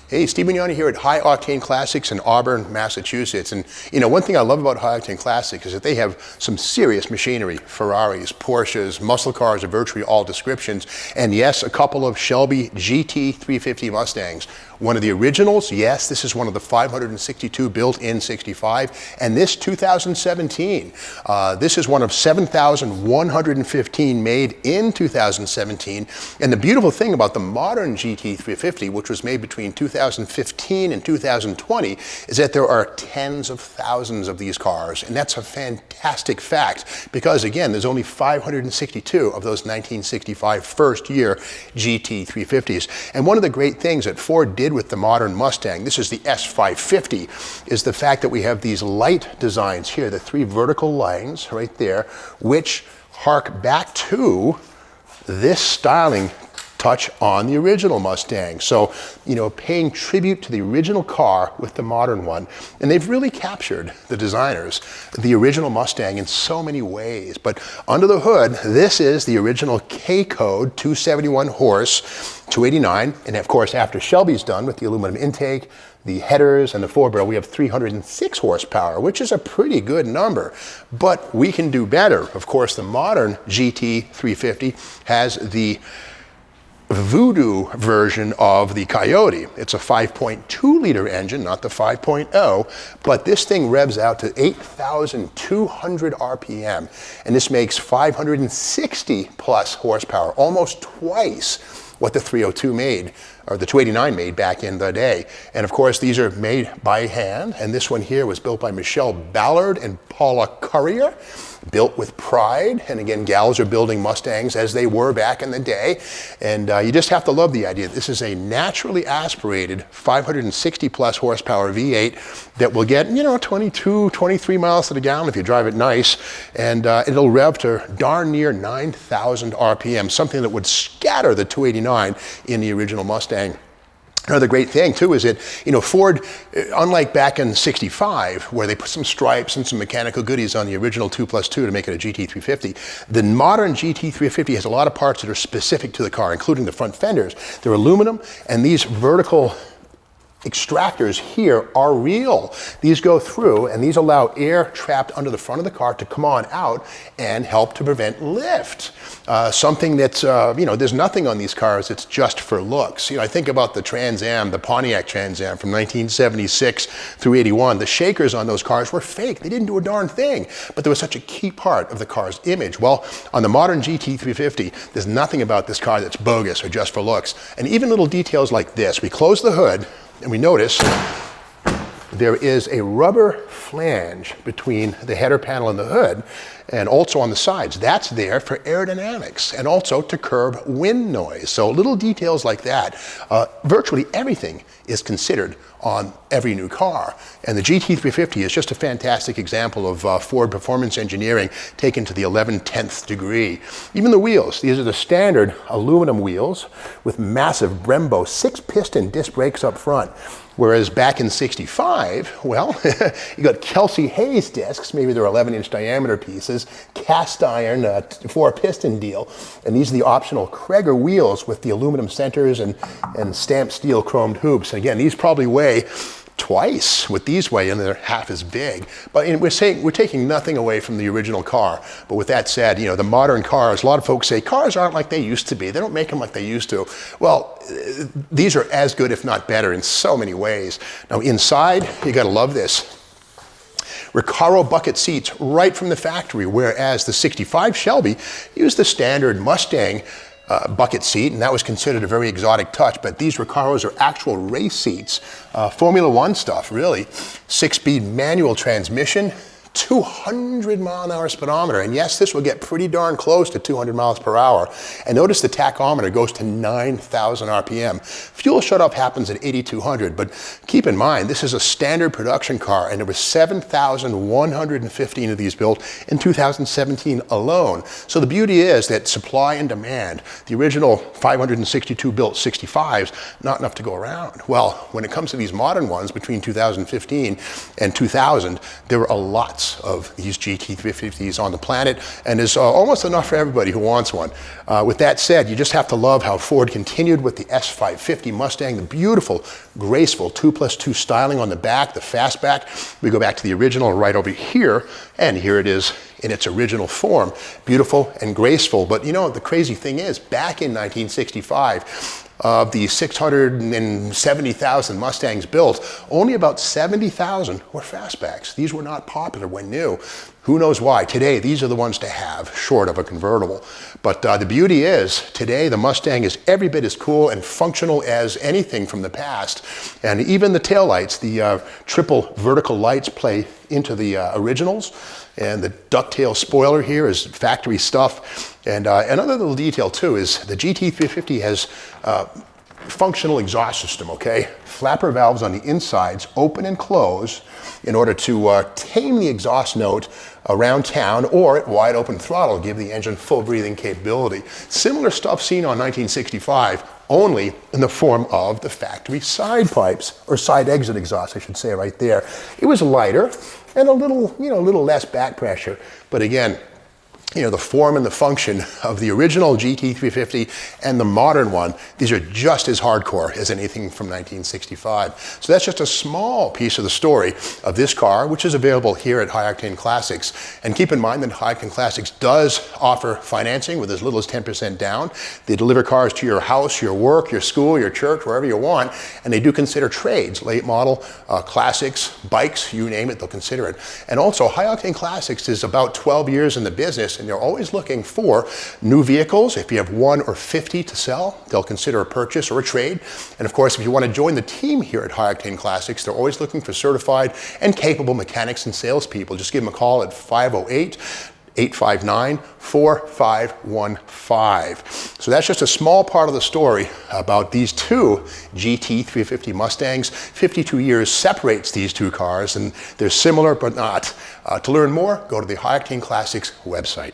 Hey, Steve Magnante here at High Octane Classics in Auburn, Massachusetts. And you know, one thing I love about High Octane Classics is that they have some serious machinery. Ferraris, Porsches, muscle cars of virtually all descriptions. And yes, a couple of Shelby GT350 Mustangs. One of the originals, yes, this is one of the 562 built in 65. And this 2017, this is one of 7,115 made in 2017. And the beautiful thing about the modern GT350, which was made between 2015 and 2020, is that there are tens of thousands of these cars. And that's a fantastic fact because, again, there's only 562 of those 1965 first year GT350s. And one of the great things that Ford did with the modern Mustang, this is the S550, is the fact that we have these light designs here, the three vertical lines right there, which hark back to this styling touch on the original Mustang. So, you know, paying tribute to the original car with the modern one. And they've really captured, the designers, the original Mustang in so many ways. But under the hood, this is the original K-Code 271 horse, 289. And of course, after Shelby's done with the aluminum intake, the headers and the 4-barrel, we have 306 horsepower, which is a pretty good number. But we can do better. Of course, the modern GT350 has the Voodoo version of the Coyote. It's a 5.2 liter engine, not the 5.0, but this thing revs out to 8,200 RPM, and this makes 560 plus horsepower, almost twice what the 302 made, or the 289 made back in the day. And of course, these are made by hand, and this one here was built by Michelle Ballard and Paula Currier, built with pride. And again, gals are building Mustangs as they were back in the day. And you just have to love the idea. This is a naturally aspirated 560 plus horsepower V8 that will get, you know, 22, 23 miles to the gallon if you drive it nice. And it'll rev to darn near 9,000 RPM, something that would scatter the 289 in the original Mustang. Another great thing too is that, you know, Ford, unlike back in 65, where they put some stripes and some mechanical goodies on the original 2+2 to make it a GT350, the modern GT350 has a lot of parts that are specific to the car, including the front fenders. They're aluminum, and these vertical extractors here are real. These go through, and these allow air trapped under the front of the car to come on out and help to prevent lift. Something that's, you know, there's nothing on these cars that's just for looks. You know, I think about the Trans Am, the Pontiac Trans Am from 1976 through 81. The shakers on those cars were fake. They didn't do a darn thing, but they were such a key part of the car's image. Well, on the modern GT350, there's nothing about this car that's bogus or just for looks. And even little details like this. We close the hood, and we notice there is a rubber flange between the header panel and the hood, and also on the sides. That's there for aerodynamics and also to curb wind noise. So little details like that. Virtually everything is considered on every new car. And the GT350 is just a fantastic example of Ford performance engineering taken to the 11/10th degree. Even the wheels, these are the standard aluminum wheels with massive Brembo 6-piston disc brakes up front. Whereas back in 65, well, you got Kelsey Hayes discs, maybe they're 11-inch diameter pieces, cast iron, 4-piston deal. And these are the optional Kreger wheels with the aluminum centers and stamped steel chromed hoops. And again, these probably weigh twice what these weigh, and they're half as big. But we're taking nothing away from the original car. But with that said, you know, the modern cars, a lot of folks say cars aren't like they used to be. They don't make them like they used to. Well, these are as good, if not better, in so many ways. Now inside, you gotta love this. Recaro bucket seats right from the factory, whereas the 65 Shelby used the standard Mustang bucket seat, and that was considered a very exotic touch, but these Recaros are actual race seats. Formula One stuff, really. 6-speed manual transmission, 200-mile-an-hour speedometer, and yes, this will get pretty darn close to 200 miles per hour. And notice the tachometer goes to 9,000 RPM. Fuel shutoff happens at 8,200, but keep in mind, this is a standard production car, and there were 7,115 of these built in 2017 alone. So the beauty is that supply and demand, the original 562 built 65s, not enough to go around. Well, when it comes to these modern ones between 2015 and 2000, there were a lot lots of these GT350s on the planet, and there's almost enough for everybody who wants one. With that said, you just have to love how Ford continued with the S550 Mustang, the beautiful, graceful 2+2 styling on the back, the fastback. We go back to the original right over here, and here it is in its original form. Beautiful and graceful. But you know, the crazy thing is, back in 1965, of the 670,000 Mustangs built, only about 70,000 were fastbacks. These were not popular when new. Who knows why? Today, these are the ones to have, short of a convertible. But the beauty is, today the Mustang is every bit as cool and functional as anything from the past. And even the taillights, the triple vertical lights play into the originals. And the ducktail spoiler here is factory stuff. And another little detail too is the GT350 has functional exhaust system, okay? Flapper valves on the insides open and close in order to tame the exhaust note around town, or at wide open throttle, give the engine full breathing capability. Similar stuff seen on 1965, only in the form of the factory side pipes, or side exit exhaust, I should say right there. It was lighter and a little, a little less back pressure, but again, the form and the function of the original GT350 and the modern one, these are just as hardcore as anything from 1965. So that's just a small piece of the story of this car, which is available here at High Octane Classics. And keep in mind that High Octane Classics does offer financing with as little as 10% down. They deliver cars to your house, your work, your school, your church, wherever you want. And they do consider trades, late model, classics, bikes, you name it, they'll consider it. And also, High Octane Classics is about 12 years in the business, and they're always looking for new vehicles. If you have 1 or 50 to sell, they'll consider a purchase or a trade. And of course, if you want to join the team here at High Octane Classics, they're always looking for certified and capable mechanics and salespeople. Just give them a call at 508-859-4515. So that's just a small part of the story about these two GT350 Mustangs. 52 years separates these two cars, and they're similar but not. To learn more, go to the High Octane Classics website.